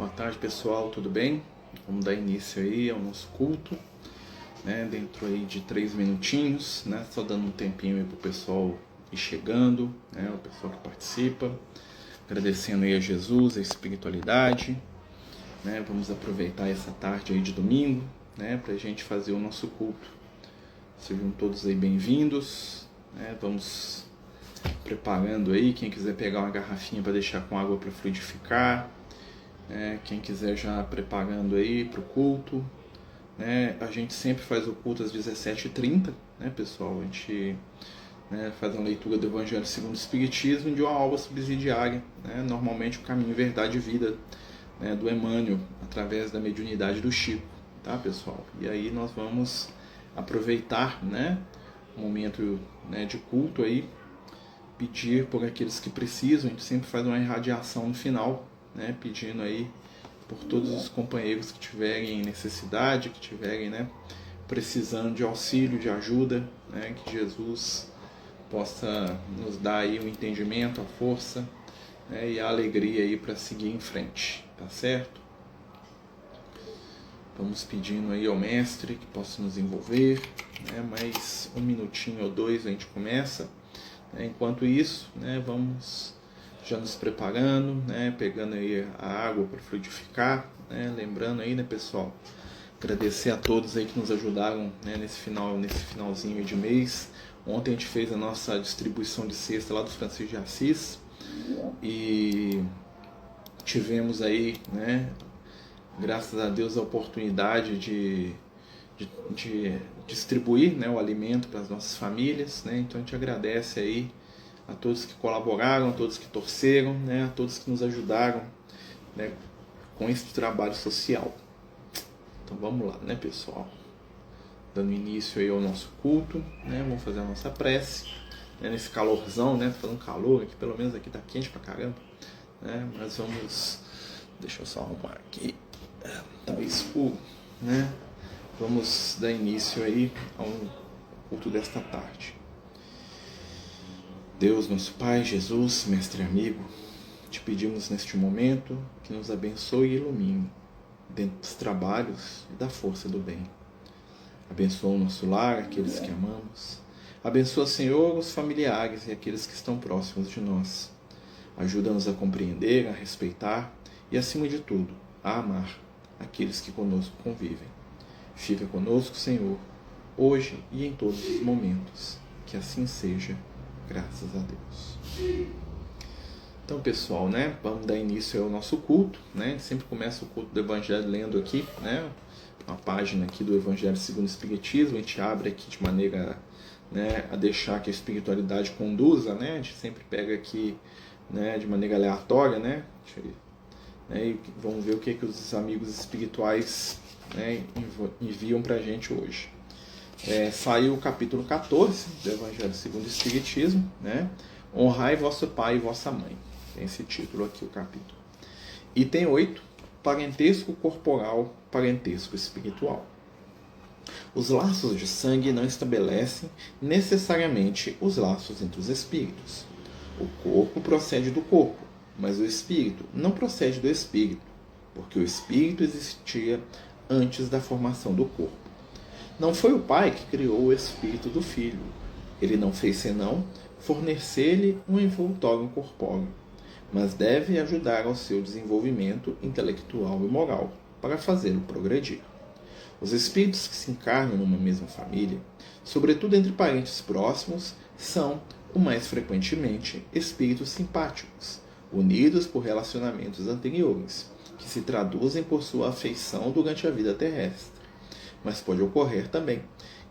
Boa tarde, pessoal, tudo bem? Vamos dar início aí ao nosso culto, né? Dentro aí de 3 minutinhos, né? Só dando um tempinho aí pro pessoal ir chegando, né? O pessoal que participa, agradecendo aí a Jesus, a espiritualidade, né? Vamos aproveitar essa tarde aí de domingo, né? Pra gente fazer o nosso culto. Sejam todos aí bem-vindos, né? Vamos preparando aí, quem quiser pegar uma garrafinha para deixar com água para fluidificar. Quem quiser já preparando aí para o culto, né? A gente sempre faz o culto às 17h30, né, pessoal? A gente faz uma leitura do Evangelho segundo o Espiritismo de uma obra subsidiária, né? Normalmente o Caminho, Verdade e Vida, né, do Emmanuel, através da mediunidade do Chico, tá, pessoal? E aí nós vamos aproveitar, né, o momento, né, de culto aí, pedir por aqueles que precisam. A gente sempre faz uma irradiação no final, né, pedindo aí por todos os companheiros que tiverem necessidade, que tiverem, né, precisando de auxílio, de ajuda, né, que Jesus possa nos dar aí o entendimento, a força, né, e a alegria aí para seguir em frente, tá certo? Vamos pedindo aí ao mestre que possa nos envolver, né, mais 1 minutinho ou 2 a gente começa. Enquanto isso, né, vamos já nos preparando, né, pegando aí a água para fluidificar, né, lembrando aí, né, pessoal, agradecer a todos aí que nos ajudaram, né, nesse finalzinho de mês. Ontem a gente fez a nossa distribuição de cesta lá do Francisco de Assis e tivemos aí, né, graças a Deus, a oportunidade de distribuir, né, o alimento para as nossas famílias, né? Então a gente agradece aí a todos que colaboraram, a todos que torceram, né, a todos que nos ajudaram, né, com esse trabalho social. Então vamos lá, né, pessoal? Dando início aí ao nosso culto, né? Vamos fazer a nossa prece, né, nesse calorzão, né? Tá fazendo calor aqui, pelo menos aqui tá quente pra caramba, né? Mas vamos, deixa eu só arrumar aqui, tá escuro, né? Vamos dar início aí ao culto desta tarde. Deus, nosso Pai, Jesus, Mestre amigo, te pedimos neste momento que nos abençoe e ilumine dentro dos trabalhos e da força do bem. Abençoa o nosso lar, aqueles que amamos. Abençoa, Senhor, os familiares e aqueles que estão próximos de nós. Ajuda-nos a compreender, a respeitar e, acima de tudo, a amar aqueles que conosco convivem. Fica conosco, Senhor, hoje e em todos os momentos. Que assim seja, graças a Deus. Então, pessoal, né, vamos dar início ao nosso culto, né? A gente sempre começa o culto do Evangelho lendo aqui, né, uma página aqui do Evangelho segundo o Espiritismo. A gente abre aqui de maneira, né, a deixar que a espiritualidade conduza, né? A gente sempre pega aqui, né, de maneira aleatória, né? E vamos ver o que os amigos espirituais, né, enviam para a gente hoje. Saiu o capítulo 14 do Evangelho segundo o Espiritismo, né? Honrai vosso pai e vossa mãe. Tem esse título aqui, o capítulo. Item 8, parentesco corporal, parentesco espiritual. Os laços de sangue não estabelecem necessariamente os laços entre os espíritos. O corpo procede do corpo, mas o espírito não procede do espírito, porque o espírito existia antes da formação do corpo. Não foi o pai que criou o espírito do filho. Ele não fez senão fornecer-lhe um envoltório corpóreo, mas deve ajudar ao seu desenvolvimento intelectual e moral para fazê-lo progredir. Os espíritos que se encarnam numa mesma família, sobretudo entre parentes próximos, são, o mais frequentemente, espíritos simpáticos, unidos por relacionamentos anteriores, que se traduzem por sua afeição durante a vida terrestre. Mas pode ocorrer também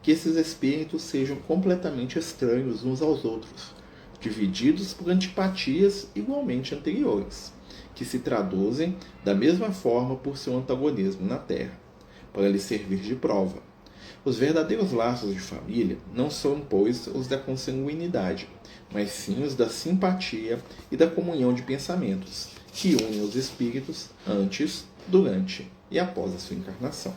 que esses espíritos sejam completamente estranhos uns aos outros, divididos por antipatias igualmente anteriores, que se traduzem da mesma forma por seu antagonismo na Terra, para lhe servir de prova. Os verdadeiros laços de família não são, pois, os da consanguinidade, mas sim os da simpatia e da comunhão de pensamentos, que unem os espíritos antes, durante e após a sua encarnação.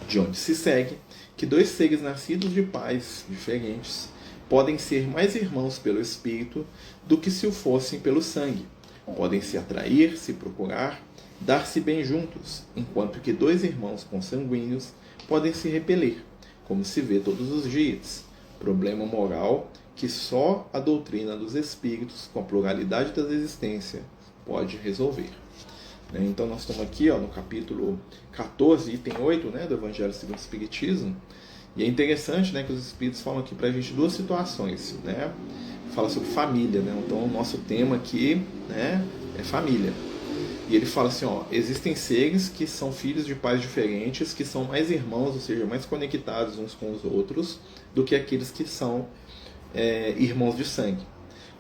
De onde se segue que dois seres nascidos de pais diferentes podem ser mais irmãos pelo espírito do que se o fossem pelo sangue. Podem se atrair, se procurar dar-se bem juntos, enquanto que dois irmãos consanguíneos podem se repelir, como se vê todos os dias. Problema moral que só a doutrina dos espíritos, com a pluralidade da existência, pode resolver. Então nós estamos aqui no capítulo 14, item 8, do Evangelho segundo o Espiritismo. E é interessante que os espíritos falam aqui para a gente duas situações. Fala sobre família. Então o nosso tema aqui é família. E ele fala assim, existem seres que são filhos de pais diferentes, que são mais irmãos, ou seja, mais conectados uns com os outros, do que aqueles que são irmãos de sangue.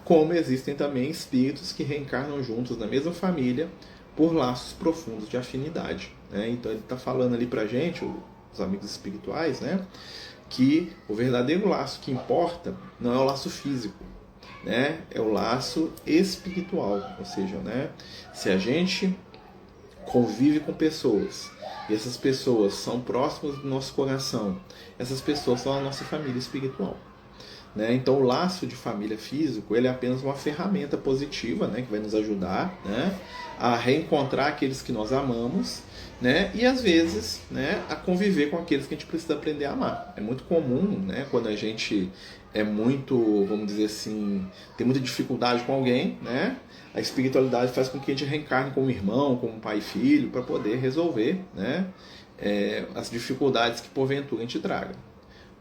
Como existem também espíritos que reencarnam juntos na mesma família por laços profundos de afinidade. Então ele está falando ali para a gente, os amigos espirituais, que o verdadeiro laço que importa não é o laço físico, é o laço espiritual. Ou seja, se a gente convive com pessoas e essas pessoas são próximas do nosso coração, essas pessoas são a nossa família espiritual. Então o laço de família físico ele é apenas uma ferramenta positiva, que vai nos ajudar a reencontrar aqueles que nós amamos, e às vezes a conviver com aqueles que a gente precisa aprender a amar. É muito comum quando a gente é muito, vamos dizer assim, tem muita dificuldade com alguém, a espiritualidade faz com que a gente reencarne como irmão, como pai e filho, para poder resolver as dificuldades que porventura a gente traga.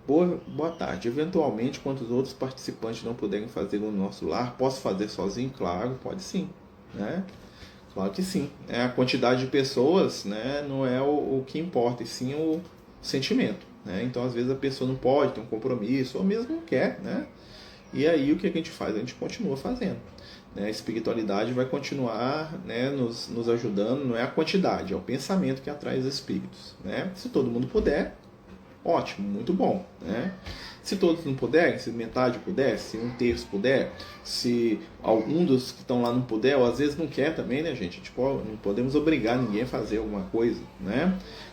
Boa tarde. Eventualmente, quando os outros participantes não puderem fazer no nosso lar, posso fazer sozinho? Claro, pode sim. Claro que sim. A quantidade de pessoas não é o que importa, e sim o sentimento. Então, às vezes, a pessoa não pode ter um compromisso, ou mesmo não quer. E aí, o que a gente faz? A gente continua fazendo. A espiritualidade vai continuar nos ajudando, não é a quantidade, é o pensamento que atrai os espíritos. Se todo mundo puder, ótimo, muito bom. Se todos não puderem, se metade puder, se um terço puder, se algum dos que estão lá não puder, ou às vezes não quer também, gente? Não podemos obrigar ninguém a fazer alguma coisa,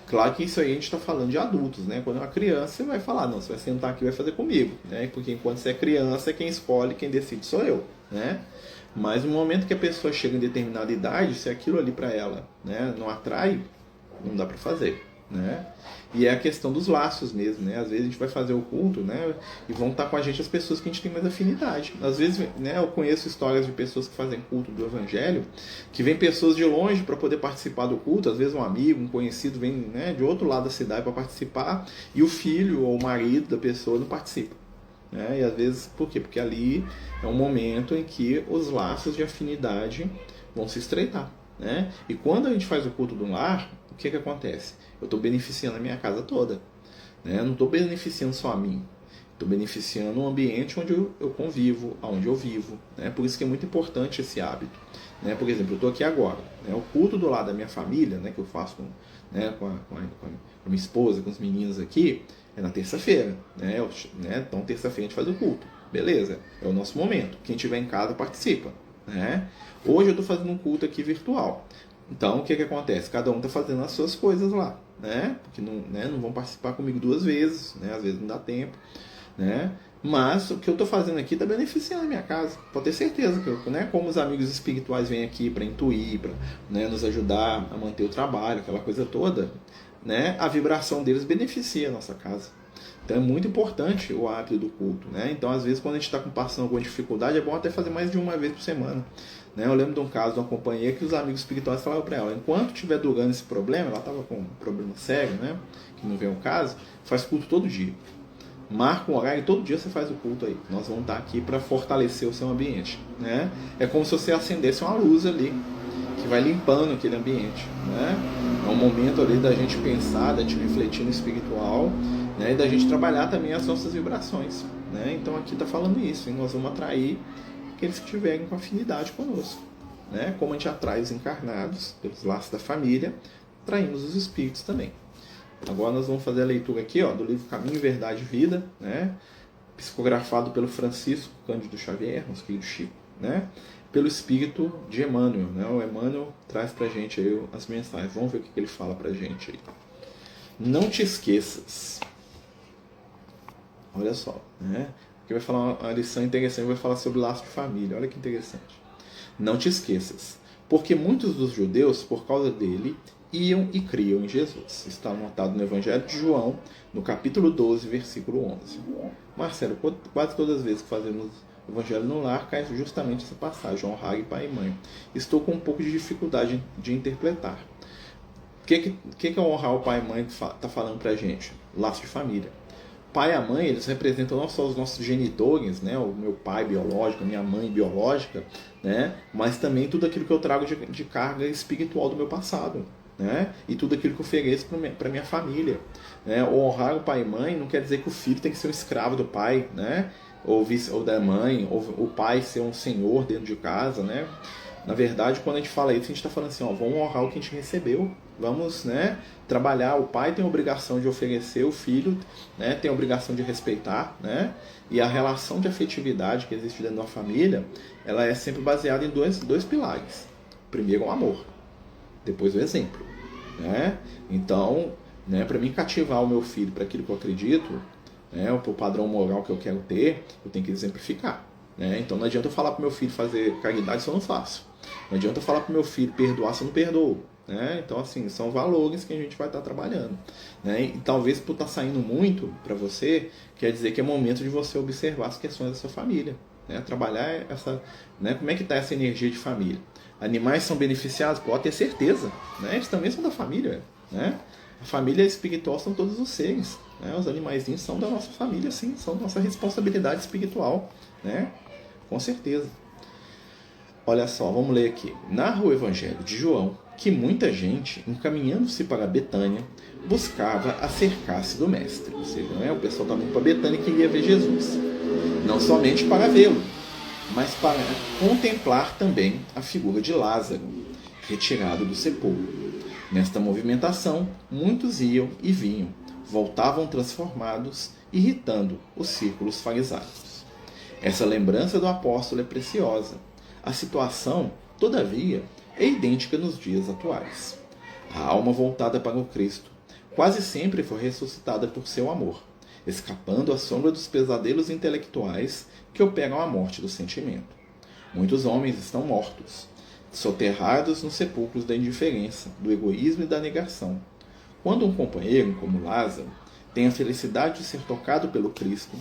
Claro que isso aí a gente está falando de adultos, Quando é uma criança, você vai falar, não, você vai sentar aqui e vai fazer comigo, Porque enquanto você é criança, quem escolhe, quem decide sou eu, Mas no momento que a pessoa chega em determinada idade, se aquilo ali para ela não atrai, não dá para fazer. E é a questão dos laços mesmo, Às vezes a gente vai fazer o culto, e vão estar com a gente as pessoas que a gente tem mais afinidade. Às vezes, eu conheço histórias de pessoas que fazem culto do Evangelho, que vem pessoas de longe para poder participar do culto, às vezes um amigo, um conhecido vem de outro lado da cidade para participar, e o filho ou o marido da pessoa não participa. E às vezes, por quê? Porque ali é um momento em que os laços de afinidade vão se estreitar. E quando a gente faz o culto do lar, o que acontece? Eu estou beneficiando a minha casa toda. Não estou beneficiando só a mim. Estou beneficiando o ambiente onde eu convivo, onde eu vivo. Por isso que é muito importante esse hábito. Por exemplo, eu estou aqui agora. O culto do lado da minha família, que eu faço com a minha esposa, com os meninos aqui, é na terça-feira. Então, terça-feira a gente faz o culto. Beleza, é o nosso momento. Quem estiver em casa participa. Hoje eu estou fazendo um culto aqui virtual. Então, o que acontece? Cada um está fazendo as suas coisas lá, Porque não vão participar comigo duas vezes, Às vezes não dá tempo, Mas o que eu estou fazendo aqui está beneficiando a minha casa. Pode ter certeza que como os amigos espirituais vêm aqui para intuir, para nos ajudar a manter o trabalho, aquela coisa toda, a vibração deles beneficia a nossa casa. Então é muito importante o hábito do culto. Então, às vezes, quando a gente está passando alguma dificuldade, é bom até fazer mais de uma vez por semana. Eu lembro de um caso de uma companheira que os amigos espirituais falavam para ela, enquanto estiver durando esse problema, ela estava com um problema sério, que não vem ao caso, faz culto todo dia. Marca um horário e todo dia você faz o culto aí. Nós vamos estar aqui para fortalecer o seu ambiente. É como se você acendesse uma luz ali, que vai limpando aquele ambiente. É um momento ali da gente pensar, da gente refletir no espiritual, e da gente trabalhar também as nossas vibrações. Então aqui está falando isso, nós vamos atrair aqueles que tiverem com afinidade conosco. Como a gente atrai os encarnados pelos laços da família, atraímos os espíritos também. Agora nós vamos fazer a leitura aqui do livro Caminho, Verdade e Vida, psicografado pelo Francisco Cândido Xavier, nosso querido Chico, pelo espírito de Emmanuel. O Emmanuel traz pra gente aí as mensagens. Vamos ver o que ele fala pra gente aí. Não te esqueças. Olha só, Aqui vai falar uma lição interessante, vai falar sobre laço de família. Olha que interessante. Não te esqueças. porque muitos dos judeus, por causa dele, iam e criam em Jesus. Está anotado no Evangelho de João, no capítulo 12, versículo 11. Marcelo, quase todas as vezes que fazemos o Evangelho no Lar, cai justamente essa passagem, honrar pai e mãe. Estou com um pouco de dificuldade de interpretar. O que é honrar o pai e mãe está falando para a gente? Laço de família. Pai e a mãe, eles representam não só os nossos genitores, né, o meu pai biológico, a minha mãe biológica, né, mas também tudo aquilo que eu trago de carga espiritual do meu passado, né, e tudo aquilo que eu ofereço para minha família. Né. Honrar o pai e mãe não quer dizer que o filho tem que ser um escravo do pai, né, ou da mãe, ou o pai ser um senhor dentro de casa, né. Na verdade, quando a gente fala isso, a gente está falando assim, ó, vamos honrar o que a gente recebeu. Vamos, né, trabalhar. O pai tem a obrigação de oferecer, o filho, né, tem a obrigação de respeitar, né, e a relação de afetividade que existe dentro da família, ela é sempre baseada em dois pilares. Primeiro, o amor, depois o exemplo, né? Então, né, para mim cativar o meu filho para aquilo que eu acredito, né, o padrão moral que eu quero ter, eu tenho que exemplificar. Né? Então não adianta eu falar para o meu filho fazer caridade se eu não faço. Não adianta eu falar para o meu filho perdoar se eu não perdoo. Né? Então, assim, são valores que a gente vai estar trabalhando. Né? E talvez por estar saindo muito para você, quer dizer que é momento de você observar as questões da sua família. Né? Trabalhar essa... Né? Como é que está essa energia de família? Animais são beneficiados? Pode ter certeza. Né? Eles também são da família. Né? A família espiritual são todos os seres. Né? Os animaizinhos são da nossa família, sim. São nossa responsabilidade espiritual. Né? Com certeza. Olha só, vamos ler aqui. Narra o Evangelho de João que muita gente, encaminhando-se para Betânia, buscava acercar-se do Mestre. Ou seja, né, o pessoal estava indo para Betânia e queria ver Jesus. Não somente para vê-lo, mas para contemplar também a figura de Lázaro, retirado do sepulcro. Nesta movimentação, muitos iam e vinham, voltavam transformados, irritando os círculos farisaicos. Essa lembrança do apóstolo é preciosa. A situação, todavia, é idêntica nos dias atuais. A alma voltada para o Cristo quase sempre foi ressuscitada por seu amor, escapando à sombra dos pesadelos intelectuais que operam a morte do sentimento. Muitos homens estão mortos, soterrados nos sepulcros da indiferença, do egoísmo e da negação. Quando um companheiro, como Lázaro, tem a felicidade de ser tocado pelo Cristo,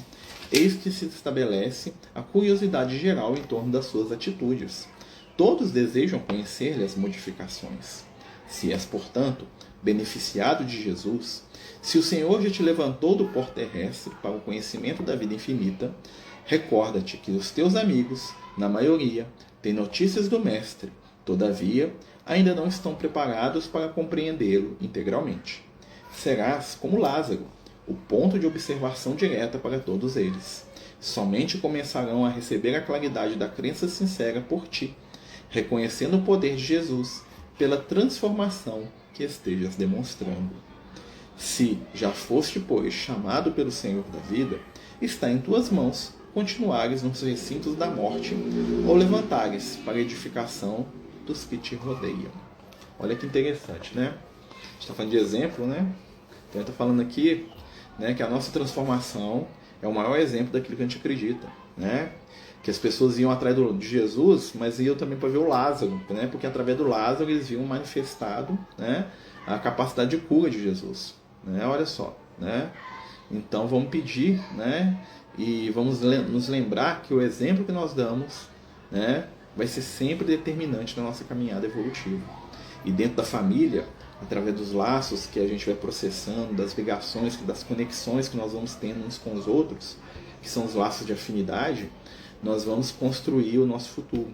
eis que se estabelece a curiosidade geral em torno das suas atitudes. Todos desejam conhecer-lhe as modificações. Se és, portanto, beneficiado de Jesus, se o Senhor já te levantou do pó terrestre para o conhecimento da vida infinita, recorda-te que os teus amigos, na maioria, têm notícias do Mestre, todavia, ainda não estão preparados para compreendê-lo integralmente. Serás como Lázaro, o ponto de observação direta para todos eles. Somente começarão a receber a claridade da crença sincera por ti, reconhecendo o poder de Jesus pela transformação que estejas demonstrando. Se já foste, pois, chamado pelo Senhor da vida, está em tuas mãos continuares nos recintos da morte ou levantares para a edificação dos que te rodeiam. Olha que interessante, né? A gente está falando de exemplo, né? Então, eu estou falando aqui, né, que a nossa transformação é o maior exemplo daquilo que a gente acredita, né? Que as pessoas iam atrás de Jesus, mas iam também para ver o Lázaro, né? Porque através do Lázaro eles viam manifestado, né, a capacidade de cura de Jesus, né? Olha só, né? Então vamos pedir, né, e vamos nos lembrar que o exemplo que nós damos, né, vai ser sempre determinante na nossa caminhada evolutiva. E dentro da família, através dos laços que a gente vai processando, das ligações, das conexões que nós vamos tendo uns com os outros, que são os laços de afinidade, nós vamos construir o nosso futuro.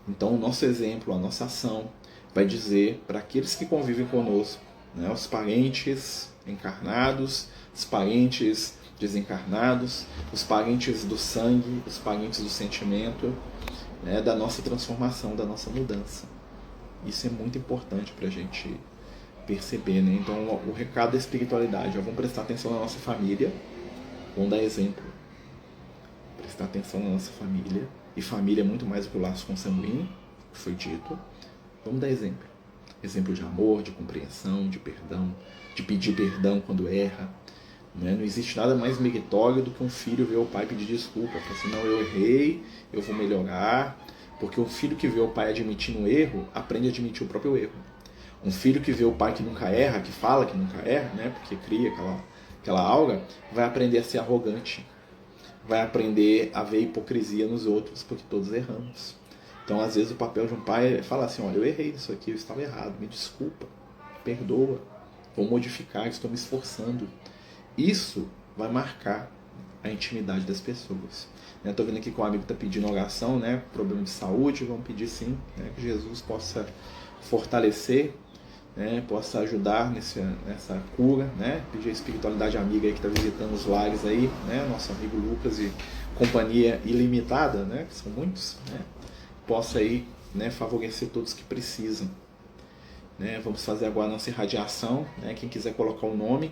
Então, o nosso exemplo, a nossa ação, vai dizer para aqueles que convivem conosco, né, os parentes encarnados, os parentes desencarnados, os parentes do sangue, os parentes do sentimento, né, da nossa transformação, da nossa mudança. Isso é muito importante para a gente perceber, né? Então, o recado da espiritualidade, vamos prestar atenção na nossa família, vamos dar exemplo. Prestar atenção na nossa família, e família é muito mais do que o laço consanguíneo, que foi dito. Vamos dar exemplo. Exemplo de amor, de compreensão, de perdão, de pedir perdão quando erra. Né? Não existe nada mais meritório do que um filho ver o pai pedir desculpa. Falar assim, não, eu errei, eu vou melhorar, Porque um filho que vê o pai admitindo um erro, aprende a admitir o próprio erro. Um filho que vê o pai que nunca erra, que fala que nunca erra, né, porque cria aquela aura, vai aprender a ser arrogante. Vai aprender a ver hipocrisia nos outros, porque todos erramos. Então, às vezes, o papel de um pai é falar assim, olha, eu errei nisso aqui, eu estava errado, me desculpa, perdoa, vou modificar, estou me esforçando. Isso vai marcar a intimidade das pessoas. Estou vendo aqui que o amigo está pedindo oração, né, problema de saúde, vamos pedir sim, né, que Jesus possa fortalecer, né, possa ajudar nessa cura, né, pedir a espiritualidade amiga aí que está visitando os lares aí, né, nosso amigo Lucas e companhia ilimitada, né, que são muitos, né, possa aí, né, favorecer todos que precisam. Né, vamos fazer agora a nossa irradiação, né, quem quiser colocar o nome,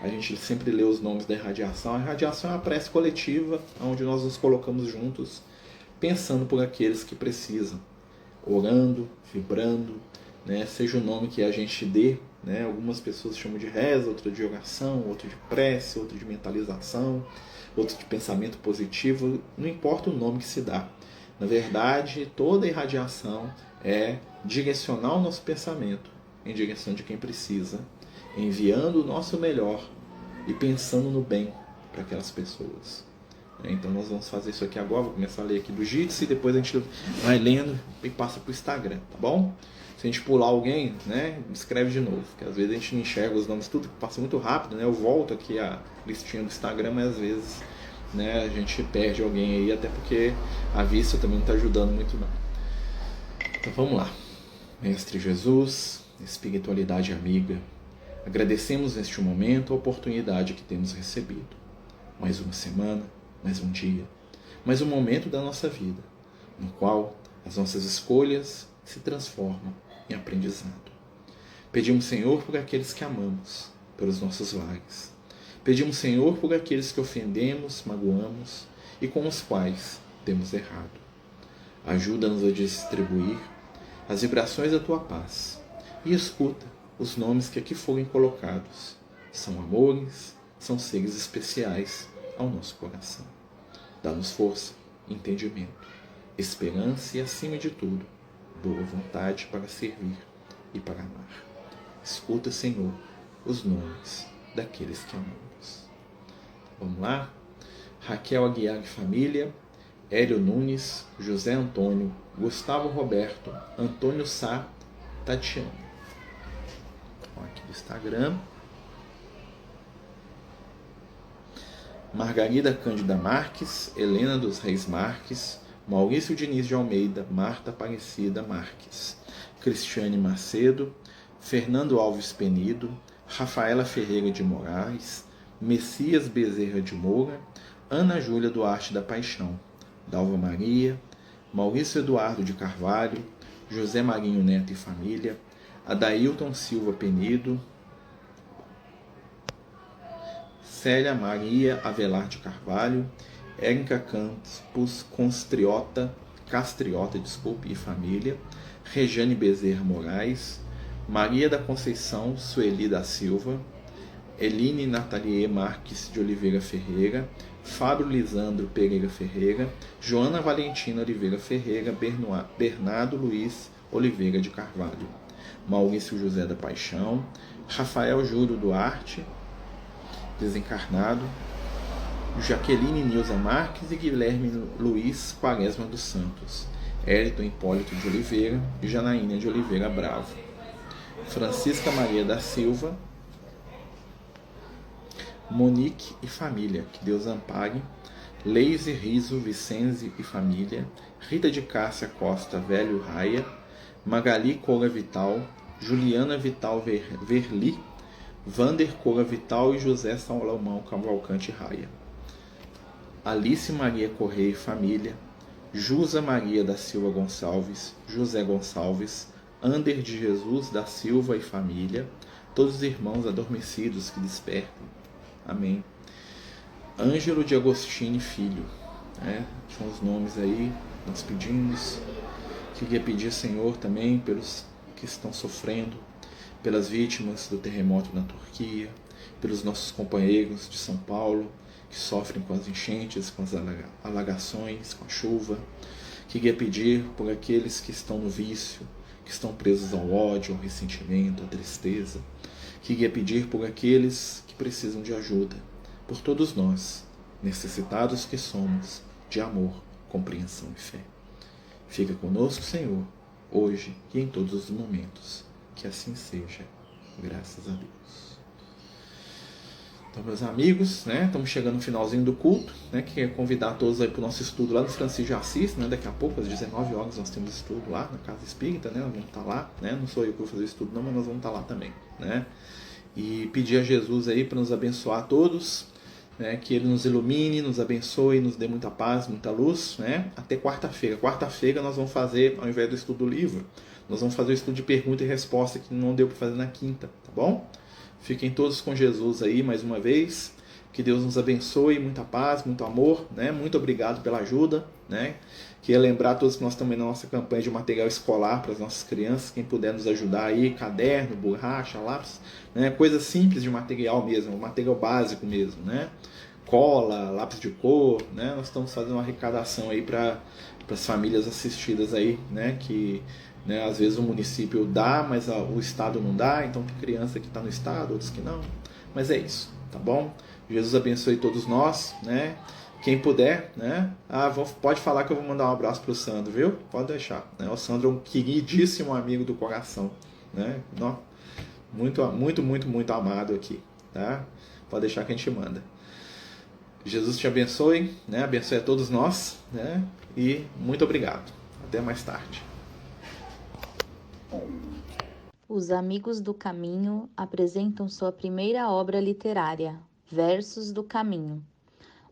a gente sempre lê os nomes da irradiação. A irradiação é uma prece coletiva, onde nós nos colocamos juntos, pensando por aqueles que precisam, orando, vibrando, né, seja o nome que a gente dê, né, algumas pessoas chamam de reza, outro de oração, outro de prece, outro de mentalização, outro de pensamento positivo, não importa o nome que se dá. Na verdade, toda irradiação é direcionar o nosso pensamento em direção de quem precisa, enviando o nosso melhor e pensando no bem para aquelas pessoas. Então nós vamos fazer isso aqui agora, vou começar a ler aqui do Jitsi, depois a gente vai lendo e passa para o Instagram, tá bom? Se a gente pular alguém, né, escreve de novo, porque às vezes a gente não enxerga os nomes, tudo passa muito rápido, né? Eu volto aqui a listinha do Instagram, mas às vezes, né, a gente perde alguém aí, até porque a vista também não está ajudando muito não. Então vamos lá. Mestre Jesus, espiritualidade amiga, agradecemos neste momento a oportunidade que temos recebido. Mais uma semana, mais um dia, mais um momento da nossa vida, no qual as nossas escolhas se transformam em aprendizado. Pedimos, Senhor, por aqueles que amamos, pelos nossos lares. Pedimos, Senhor, por aqueles que ofendemos, magoamos e com os quais temos errado. Ajuda-nos a distribuir as vibrações da Tua paz e escuta os nomes que aqui forem colocados. São amores, são seres especiais ao nosso coração. Dá-nos força, entendimento, esperança e, acima de tudo, boa vontade para servir e para amar. Escuta, Senhor, os nomes daqueles que amamos. Vamos lá? Raquel Aguiar e família, Hélio Nunes, José Antônio, Gustavo Roberto, Antônio Sá, Tatiana. Aqui do Instagram. Margarida Cândida Marques, Helena dos Reis Marques, Maurício Diniz de Almeida, Marta Aparecida Marques, Cristiane Macedo, Fernando Alves Penido, Rafaela Ferreira de Moraes, Messias Bezerra de Moura, Ana Júlia Duarte da Paixão, Dalva Maria, Maurício Eduardo de Carvalho, José Marinho Neto e família, Adailton Silva Penido, Célia Maria Avelar de Carvalho, Érica Campos Castriota e família, Rejane Bezerra Moraes, Maria da Conceição Sueli da Silva, Eline Nathalie Marques de Oliveira Ferreira, Fábio Lisandro Pereira Ferreira, Joana Valentina Oliveira Ferreira, Bernardo Luiz Oliveira de Carvalho, Maurício José da Paixão, Rafael Júlio Duarte, desencarnado, Jaqueline Nilza Marques e Guilherme Luiz Quaresma dos Santos, Elton Hipólito de Oliveira e Janaína de Oliveira Bravo, Francisca Maria da Silva, Monique e família, que Deus ampare, Leise Riso Vicenzi e família, Rita de Cássia Costa Velho Raia, Magali Cora Vital, Juliana Vital Verli, Vander Cora Vital e José Salomão Cavalcante Raia, Alice Maria Correia e família, Jusa Maria da Silva Gonçalves, José Gonçalves, Ander de Jesus da Silva e família, todos os irmãos adormecidos que despertem. Amém. Ângelo de Agostini Filho, né? São os nomes aí, nós pedimos. Queria pedir, Senhor, também pelos que estão sofrendo, pelas vítimas do terremoto na Turquia, pelos nossos companheiros de São Paulo, que sofrem com as enchentes, com as alagações, com a chuva. Queria pedir por aqueles que estão no vício, que estão presos ao ódio, ao ressentimento, à tristeza. Queria pedir por aqueles que precisam de ajuda, por todos nós, necessitados que somos de amor, compreensão e fé. Fica conosco, Senhor, hoje e em todos os momentos. Que assim seja. Graças a Deus. Então, meus amigos, né, estamos chegando no finalzinho do culto, né, queria convidar todos aí para o nosso estudo lá no Francisco de Assis, né, daqui a pouco, às 19 horas, nós temos estudo lá na Casa Espírita, né, nós vamos estar lá, né, não sou eu que vou fazer o estudo não, mas nós vamos estar lá também, né, e pedir a Jesus aí para nos abençoar a todos, né, que Ele nos ilumine, nos abençoe, nos dê muita paz, muita luz, né, até quarta-feira. Quarta-feira nós vamos fazer, ao invés do estudo do livro, nós vamos fazer o estudo de pergunta e resposta que não deu para fazer na quinta, tá bom? Fiquem todos com Jesus aí mais uma vez. Que Deus nos abençoe, muita paz, muito amor, né? Muito obrigado pela ajuda, né? Queria lembrar a todos que nós estamos na nossa campanha de material escolar para as nossas crianças. Quem puder nos ajudar aí, caderno, borracha, lápis, né? Coisa simples de material mesmo, material básico mesmo, né? Cola, lápis de cor, né? Nós estamos fazendo uma arrecadação aí para as famílias assistidas aí, né? Que, né, às vezes o município dá, mas o estado não dá, então tem criança que está no estado, outros que não. Mas é isso, tá bom? Jesus abençoe todos nós, né? Quem puder, né? Pode falar que eu vou mandar um abraço pro Sandro, viu? Pode deixar. Né? O Sandro é um queridíssimo amigo do coração, né? Muito, muito, muito, muito amado aqui, tá? Pode deixar que a gente manda. Jesus te abençoe, né? Abençoe a todos nós, né? E muito obrigado. Até mais tarde. Os Amigos do Caminho apresentam sua primeira obra literária, Versos do Caminho,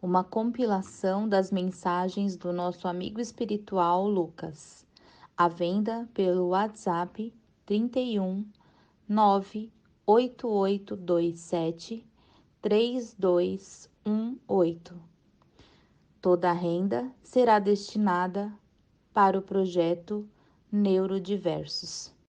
uma compilação das mensagens do nosso amigo espiritual Lucas, à venda pelo WhatsApp 31 98827 3218. Toda a renda será destinada para o projeto Neurodiversos.